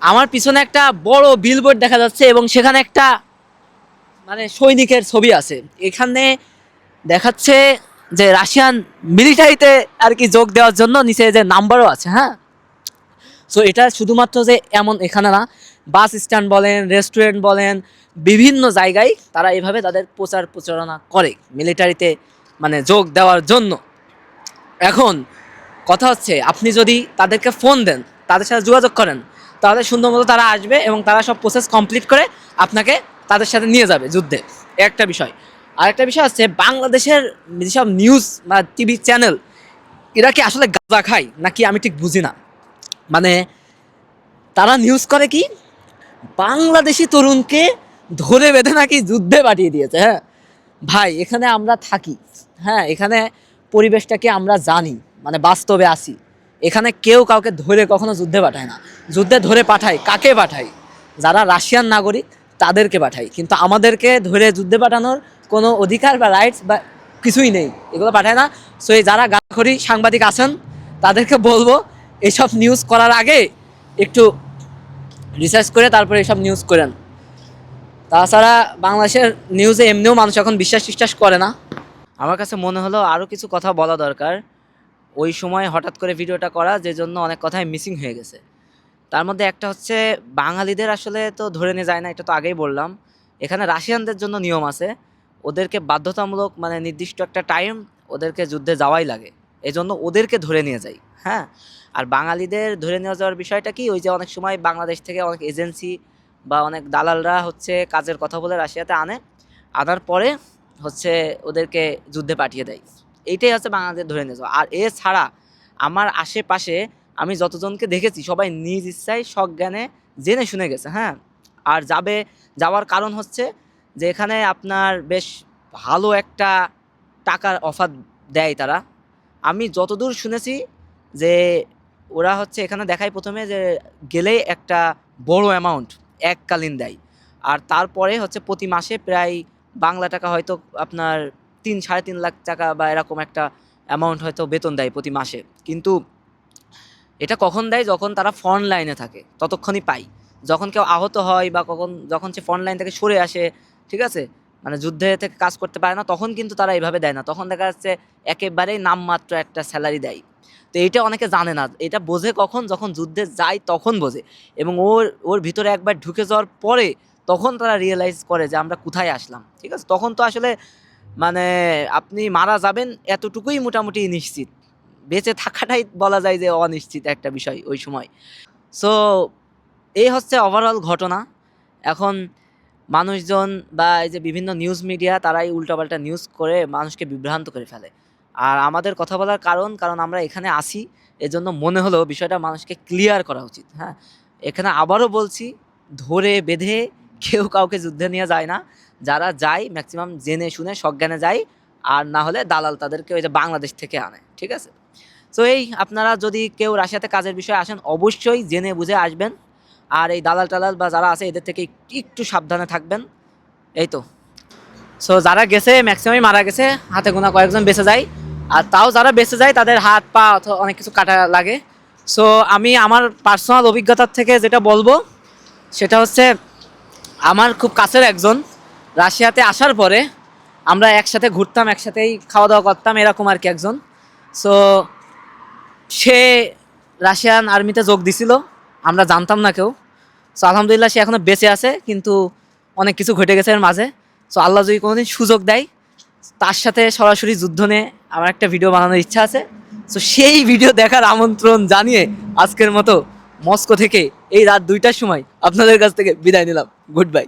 আমার পিছনে একটা বড় বিলবোর্ড দেখা যাচ্ছে এবং সেখানে একটা মানে সৈনিকের ছবি আছে। এখানে দেখাচ্ছে যে রাশিয়ান মিলিটারিতে আর কি যোগ দেওয়ার জন্য নিচে যে নাম্বারও আছে। হ্যাঁ, সো এটা শুধুমাত্র যে এমন এখানে না, বাস স্ট্যান্ড বলেন, রেস্টুরেন্ট বলেন, বিভিন্ন জায়গায় তারা এভাবে তাদের প্রচার প্রচারণা করে মিলিটারিতে মানে যোগ দেওয়ার জন্য। এখন কথা হচ্ছে, আপনি যদি তাদেরকে ফোন দেন, তাদের সাথে যোগাযোগ করেন, তাহলে সুন্দর মতো তারা আসবে এবং তারা সব প্রসেস কমপ্লিট করে আপনাকে তাদের সাথে নিয়ে যাবে যুদ্ধে। একটা বিষয়। আরেকটা বিষয় হচ্ছে, বাংলাদেশের যেসব নিউজ বা টিভি চ্যানেল, এরা কি আসলে গাঁজা খায় নাকি আমি ঠিক বুঝি না। মানে তারা নিউজ করে কি, বাংলাদেশি তরুণকে ধরে বেঁধে নাকি যুদ্ধে পাঠিয়ে দিয়েছে। হ্যাঁ ভাই, এখানে আমরা থাকি, হ্যাঁ এখানে পরিবেশটাকে আমরা জানি, মানে বাস্তবে আসি। এখানে কেউ কাউকে ধরে কখনো যুদ্ধে পাঠায় না। যুদ্ধে ধরে পাঠায় কাকে পাঠায়? যারা রাশিয়ান নাগরিক তাদেরকে পাঠায়, কিন্তু আমাদেরকে ধরে যুদ্ধে পাঠানোর কোনো অধিকার বা রাইটস বা কিছুই নেই, এগুলো পাঠায় না। সো এই যারা গাঁজাখড়ি সাংবাদিক আছেন তাদেরকে বলবো, এইসব নিউজ করার আগে একটু রিসার্চ করে তারপরে এইসব নিউজ করেন। তাছাড়া বাংলাদেশের নিউজে এমনিও মানুষ এখন বিশ্বাস করে না। আমার কাছে মনে হলো আরও কিছু কথা বলা দরকার। ওই সময় হঠাৎ করে ভিডিওটা করা, যে জন্য অনেক কথাই মিসিং হয়ে গেছে। তার মধ্যে একটা হচ্ছে, বাঙালিদের আসলে তো ধরে নিয়ে যায় না, এটা তো আগেই বললাম। এখানে রাশিয়ানদের জন্য নিয়ম আছে, ওদেরকে বাধ্যতামূলক মানে নির্দিষ্ট একটা টাইম ওদেরকে যুদ্ধে যাওয়াই লাগে, এই জন্য ওদেরকে ধরে নিয়ে যায়। হ্যাঁ, আর বাঙালিদের ধরে নিয়ে যাওয়ার বিষয়টা কি, ওই যে অনেক সময় বাংলাদেশ থেকে অনেক এজেন্সি বা অনেক দালালরা হচ্ছে কাজের কথা বলে রাশিয়াতে আনার পরে হচ্ছে ওদেরকে যুদ্ধে পাঠিয়ে দেয়। এইটাই হচ্ছে বাংলাদেশ ধরে নিয়ে যাওয়া। আর এছাড়া আমার আশেপাশে আমি যতজনকে দেখেছি সবাই নিজ ইচ্ছায় সজ্ঞানে জেনে শুনে গেছে। হ্যাঁ, আর যাওয়ার কারণ হচ্ছে যে এখানে আপনার বেশ ভালো একটা টাকার অফার দেয় তারা। আমি যতদূর শুনেছি যে ওরা হচ্ছে এখানে দেখায় প্রথমে যে গেলেই একটা বড় অ্যামাউন্ট এককালীন দেয়, আর তারপরে হচ্ছে প্রতি মাসে প্রায় বাংলা টাকা হয়তো আপনার 3-3.5 লাখ টাকা বা এরকম একটা অ্যামাউন্ট হয়তো বেতন দেয় প্রতি মাসে। কিন্তু এটা কখন দেয়, যখন তারা ফ্রন্ট লাইনে থাকে ততক্ষণই পাই। যখন কেউ আহত হয় বা যখন সে ফ্রন্ট লাইন থেকে সরে আসে, ঠিক আছে, মানে যুদ্ধে থেকে কাজ করতে পারে না, তখন কিন্তু তারা এইভাবে দেয় না। তখন দেখা যাচ্ছে একেবারেই নামমাত্র একটা স্যালারি দেয়। তো এইটা অনেকে জানে না, এটা বোঝে কখন, যখন যুদ্ধে যায় তখন বোঝে। এবং ওর ভিতরে একবার ঢুকে যাওয়ার পরে তখন তারা রিয়েলাইজ করে যে আমরা কোথায় আসলাম। ঠিক আছে, তখন তো আসলে মানে আপনি মারা যাবেন এতটুকুই মোটামুটি নিশ্চিত, বেঁচে থাকাটাই বলা যায় যে অনিশ্চিত একটা বিষয় ওই সময়। সো এই হচ্ছে ওভারঅল ঘটনা। এখন মানুষজন বা এই যে বিভিন্ন নিউজ মিডিয়া, তারাই উল্টাপাল্টা নিউজ করে মানুষকে বিভ্রান্ত করে ফেলে। আর আমাদের কথা বলার কারণ আমরা এখানে আসি, এজন্য মনে হলো বিষয়টা মানুষকে ক্লিয়ার করা উচিত। হ্যাঁ, এখানে আবারও বলছি, ধরে বেঁধে কেউ কাউকে যুদ্ধে নিয়ে যায় না। যারা যায় ম্যাক্সিমাম জেনে শুনে সজ্ঞানে যায়, আর না হলে দালাল তাদেরকে ওই যে বাংলাদেশ থেকে আনে। ঠিক আছে, সো এই আপনারা যদি কেউ রাশিয়াতে কাজের বিষয়ে আসেন, অবশ্যই জেনে বুঝে আসবেন। আর এই দালাল টালাল বা যারা আছে এদের থেকে একটু সাবধানে থাকবেন। এই তো। সো যারা গেছে ম্যাক্সিমামই মারা গেছে, হাতে গোনা কয়েকজন বেঁচে যায়। আর তাও যারা বেঁচে যায় তাদের হাত পা অথবা অনেক কিছু কাটা লাগে। সো আমি আমার পার্সোনাল অভিজ্ঞতার থেকে যেটা বলবো সেটা হচ্ছে, আমার খুব কাছের একজন রাশিয়াতে আসার পরে আমরা একসাথে ঘুরতাম, একসাথেই খাওয়া দাওয়া করতাম, এরকম আর কি একজন। সো সে রাশিয়ান আর্মিতে যোগ দিছিল, আমরা জানতাম না কেউ। সো আলহামদুলিল্লাহ সে এখনও বেঁচে আছে, কিন্তু অনেক কিছু ঘটে গেছে এর মাঝে। সো আল্লাহ যদি কোনোদিন সুযোগ দেয়, তার সাথে সরাসরি যুদ্ধ নিয়ে আমার একটা ভিডিও বানানোর ইচ্ছা আছে। সো সেই ভিডিও দেখার আমন্ত্রণ জানিয়ে আজকের মতো মস্কো থেকে এই রাত 2টার সময় আপনাদের কাছ থেকে বিদায় নিলাম। Good bye.